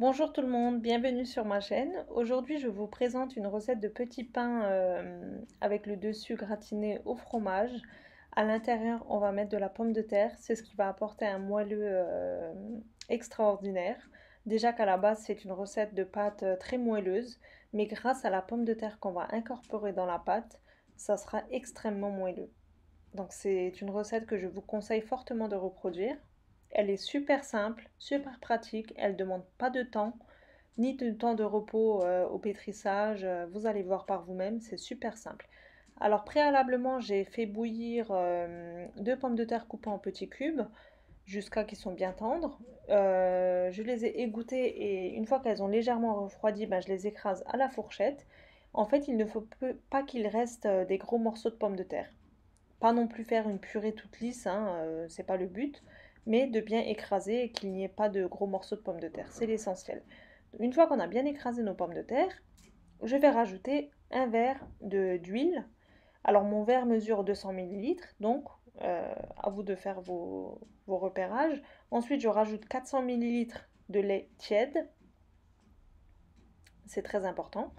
Bonjour tout le monde, bienvenue sur ma chaîne. Aujourd'hui, je vous présente une recette de petits pains avec le dessus gratiné au fromage. À l'intérieur, on va mettre de la pomme de terre. C'est ce qui va apporter un moelleux extraordinaire. Déjà qu'à la base, c'est une recette de pâte très moelleuse, mais grâce à la pomme de terre qu'on va incorporer dans la pâte, ça sera extrêmement moelleux. Donc c'est une recette que je vous conseille fortement de reproduire. Elle est super simple, super pratique, elle ne demande pas de temps, ni de temps de repos au pétrissage. Vous allez voir par vous-même, c'est super simple. Alors préalablement, j'ai fait bouillir deux pommes de terre coupées en petits cubes jusqu'à qu'ils sont bien tendres. Je les ai égouttées et une fois qu'elles ont légèrement refroidi, ben, je les écrase à la fourchette. En fait, il ne faut pas qu'il reste des gros morceaux de pommes de terre. Pas non plus faire une purée toute lisse, hein, c'est pas le but, mais de bien écraser et qu'il n'y ait pas de gros morceaux de pommes de terre, c'est l'essentiel. Une fois qu'on a bien écrasé nos pommes de terre, je vais rajouter un verre d'huile. Alors mon verre mesure 200 millilitres, donc à vous de faire vos repérages. Ensuite, je rajoute 400 millilitres de lait tiède, c'est très important.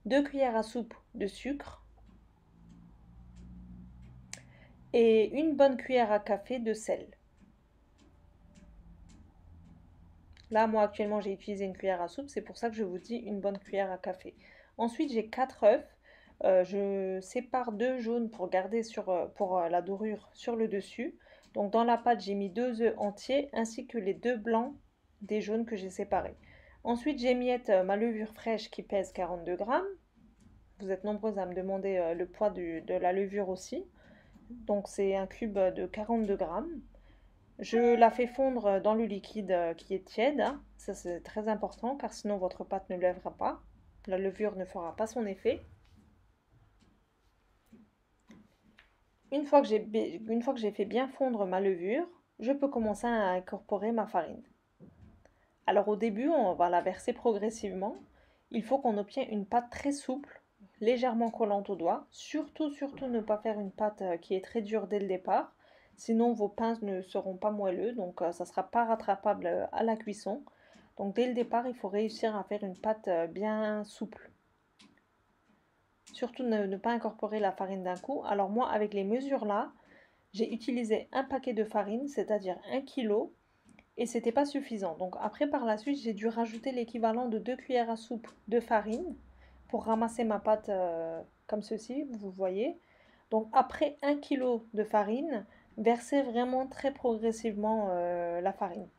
2 cuillères à soupe de sucre et une bonne cuillère à café de sel. Là, moi, actuellement, j'ai utilisé une cuillère à soupe, c'est pour ça que je vous dis une bonne cuillère à café. Ensuite, j'ai 4 œufs. Je sépare deux jaunes pour garder pour la dorure sur le dessus. Donc, dans la pâte, j'ai mis 2 œufs entiers ainsi que les deux blancs des jaunes que j'ai séparés. Ensuite, j'émiette ma levure fraîche qui pèse 42 grammes. Vous êtes nombreuses à me demander le poids de la levure aussi. Donc, c'est un cube de 42 grammes. Je la fais fondre dans le liquide qui est tiède, hein. Ça c'est très important car sinon votre pâte ne lèvera pas. La levure ne fera pas son effet. Une fois que j'ai fait bien fondre ma levure, je peux commencer à incorporer ma farine. Alors au début, on va la verser progressivement. Il faut qu'on obtienne une pâte très souple, légèrement collante aux doigts. Surtout, surtout ne pas faire une pâte qui est très dure dès le départ. Sinon, vos pains ne seront pas moelleux, donc ça ne sera pas rattrapable à la cuisson. Donc dès le départ, il faut réussir à faire une pâte bien souple. Surtout ne pas incorporer la farine d'un coup. Alors moi, avec les mesures là, j'ai utilisé un paquet de farine, c'est-à-dire 1 kg, et c'était pas suffisant. Donc après, par la suite, j'ai dû rajouter l'équivalent de 2 cuillères à soupe de farine pour ramasser ma pâte comme ceci, vous voyez. Donc après 1 kg de farine, versez vraiment très progressivement la farine.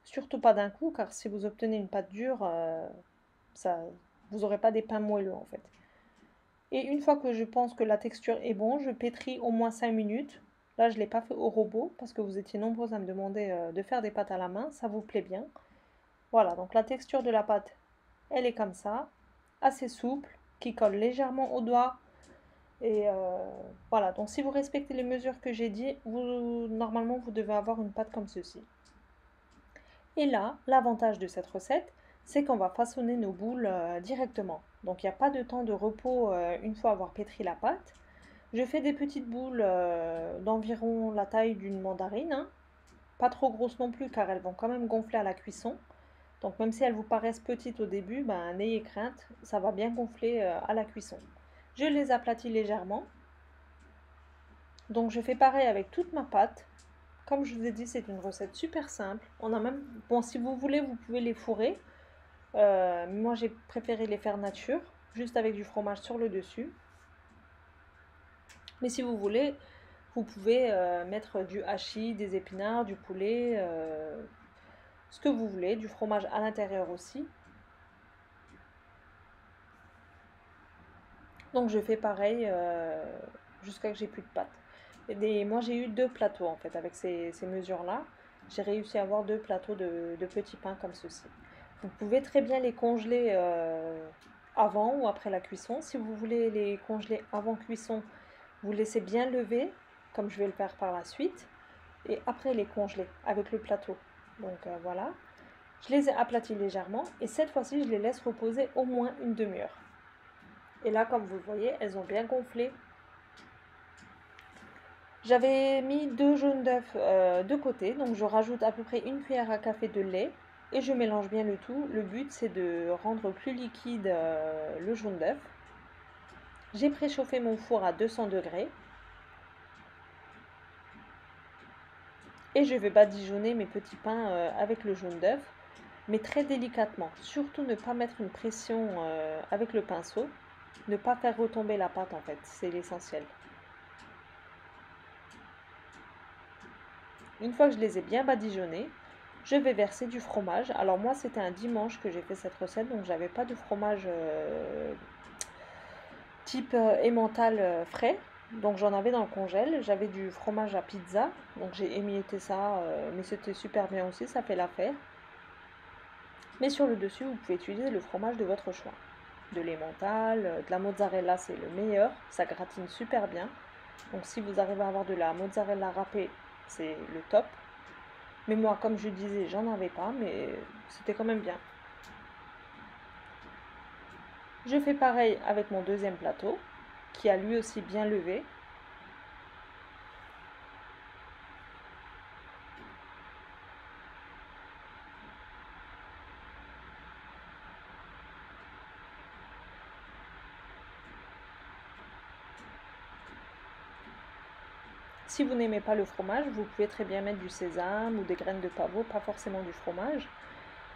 Surtout pas d'un coup, car si vous obtenez une pâte dure, ça, vous n'aurez pas des pains moelleux en fait. Et une fois que je pense que la texture est bonne, je pétris au moins 5 minutes. Là, je ne l'ai pas fait au robot parce que vous étiez nombreux à me demander de faire des pâtes à la main. Ça vous plaît bien. Voilà, donc la texture de la pâte, elle est comme ça, assez souple, qui colle légèrement au doigt. Et voilà, donc si vous respectez les mesures que j'ai dit, normalement, vous devez avoir une pâte comme ceci. Et là, l'avantage de cette recette, c'est qu'on va façonner nos boules directement. Donc il n'y a pas de temps de repos une fois avoir pétri la pâte. Je fais des petites boules d'environ la taille d'une mandarine, hein. Pas trop grosses non plus car elles vont quand même gonfler à la cuisson. Donc même si elles vous paraissent petites au début, ben, n'ayez crainte, ça va bien gonfler à la cuisson. Je les aplatis légèrement. Donc je fais pareil avec toute ma pâte. Comme je vous ai dit, c'est une recette super simple. On a même, bon, si vous voulez, vous pouvez les fourrer. Moi, j'ai préféré les faire nature, juste avec du fromage sur le dessus. Mais si vous voulez, vous pouvez mettre du hachis, des épinards, du poulet, ce que vous voulez, du fromage à l'intérieur aussi. Donc je fais pareil jusqu'à que j'ai plus de pâte. Moi j'ai eu deux plateaux en fait avec ces mesures-là. J'ai réussi à avoir deux plateaux de petits pains comme ceci. Vous pouvez très bien les congeler avant ou après la cuisson. Si vous voulez les congeler avant cuisson, vous laissez bien lever, comme je vais le faire par la suite, et après les congeler avec le plateau. Donc voilà. Je les ai aplatis légèrement et cette fois-ci, je les laisse reposer au moins une demi-heure. Et là, comme vous le voyez, elles ont bien gonflé. J'avais mis deux jaunes d'œufs de côté, donc je rajoute à peu près une cuillère à café de lait. Et je mélange bien le tout. Le but, c'est de rendre plus liquide le jaune d'œuf. J'ai préchauffé mon four à 200 degrés. Et je vais badigeonner mes petits pains avec le jaune d'œuf, mais très délicatement. Surtout ne pas mettre une pression avec le pinceau. Ne pas faire retomber la pâte en fait, c'est l'essentiel. Une fois que je les ai bien badigeonnés, je vais verser du fromage. Alors moi c'était un dimanche que j'ai fait cette recette, donc j'avais pas de fromage type emmental frais. Donc j'en avais dans le congèle. J'avais du fromage à pizza, donc j'ai émietté ça, mais c'était super bien aussi, ça fait l'affaire. Mais sur le dessus, vous pouvez utiliser le fromage de votre choix. De l'emmental, de la mozzarella, c'est le meilleur, ça gratine super bien. Donc si vous arrivez à avoir de la mozzarella râpée, c'est le top. Mais moi, comme je disais, j'en avais pas, mais c'était quand même bien. Je fais pareil avec mon deuxième plateau, qui a lui aussi bien levé. Si vous n'aimez pas le fromage, vous pouvez très bien mettre du sésame ou des graines de pavot, pas forcément du fromage.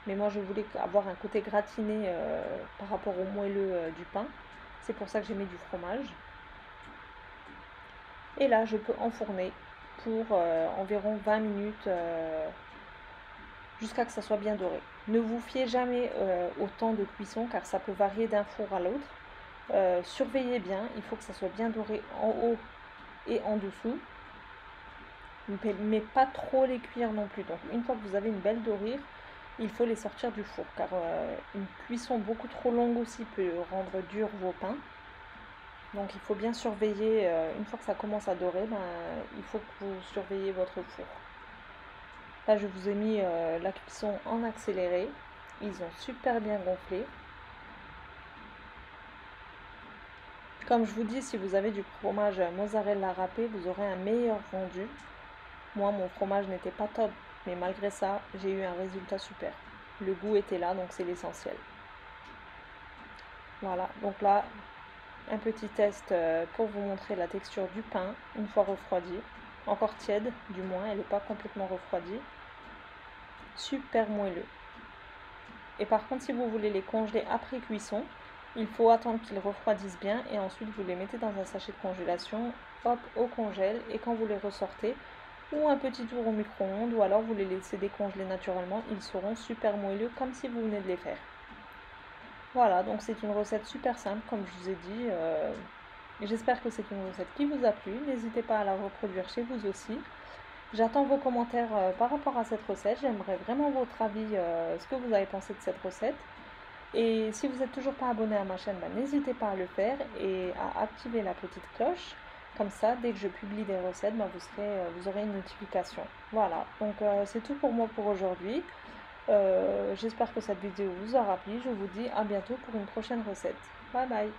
Mais moi, je voulais avoir un côté gratiné par rapport au moelleux du pain. C'est pour ça que j'ai mis du fromage. Et là, je peux enfourner pour environ 20 minutes jusqu'à ce que ça soit bien doré. Ne vous fiez jamais au temps de cuisson car ça peut varier d'un four à l'autre. Surveillez bien, il faut que ça soit bien doré en haut et en dessous. Mais pas trop les cuire non plus. Donc une fois que vous avez une belle dorure, il faut les sortir du four car une cuisson beaucoup trop longue aussi peut rendre dur vos pains. Donc il faut bien surveiller, une fois que ça commence à dorer, ben, il faut que vous surveillez votre four. Là je vous ai mis la cuisson en accéléré, ils ont super bien gonflé. Comme je vous dis, si vous avez du fromage mozzarella râpé, vous aurez un meilleur rendu. Moi mon fromage n'était pas top, mais malgré ça j'ai eu un résultat super. Le goût était là, donc c'est l'essentiel. Voilà, donc là un petit test pour vous montrer la texture du pain une fois refroidi. Encore tiède, du moins, elle n'est pas complètement refroidie. Super moelleux. Et par contre, si vous voulez les congeler après cuisson, il faut attendre qu'ils refroidissent bien et ensuite vous les mettez dans un sachet de congélation, hop, au congèle, et quand vous les ressortez, ou un petit tour au micro-ondes, ou alors vous les laissez décongeler naturellement, ils seront super moelleux comme si vous venez de les faire. Voilà, donc c'est une recette super simple, comme je vous ai dit. J'espère que c'est une recette qui vous a plu. N'hésitez pas à la reproduire chez vous aussi. J'attends vos commentaires par rapport à cette recette. J'aimerais vraiment votre avis, ce que vous avez pensé de cette recette. Et si vous n'êtes toujours pas abonné à ma chaîne, ben, n'hésitez pas à le faire et à activer la petite cloche. Comme ça, dès que je publie des recettes, ben, vous aurez une notification. Voilà, donc c'est tout pour moi pour aujourd'hui. J'espère que cette vidéo vous aura plu. Je vous dis à bientôt pour une prochaine recette. Bye bye!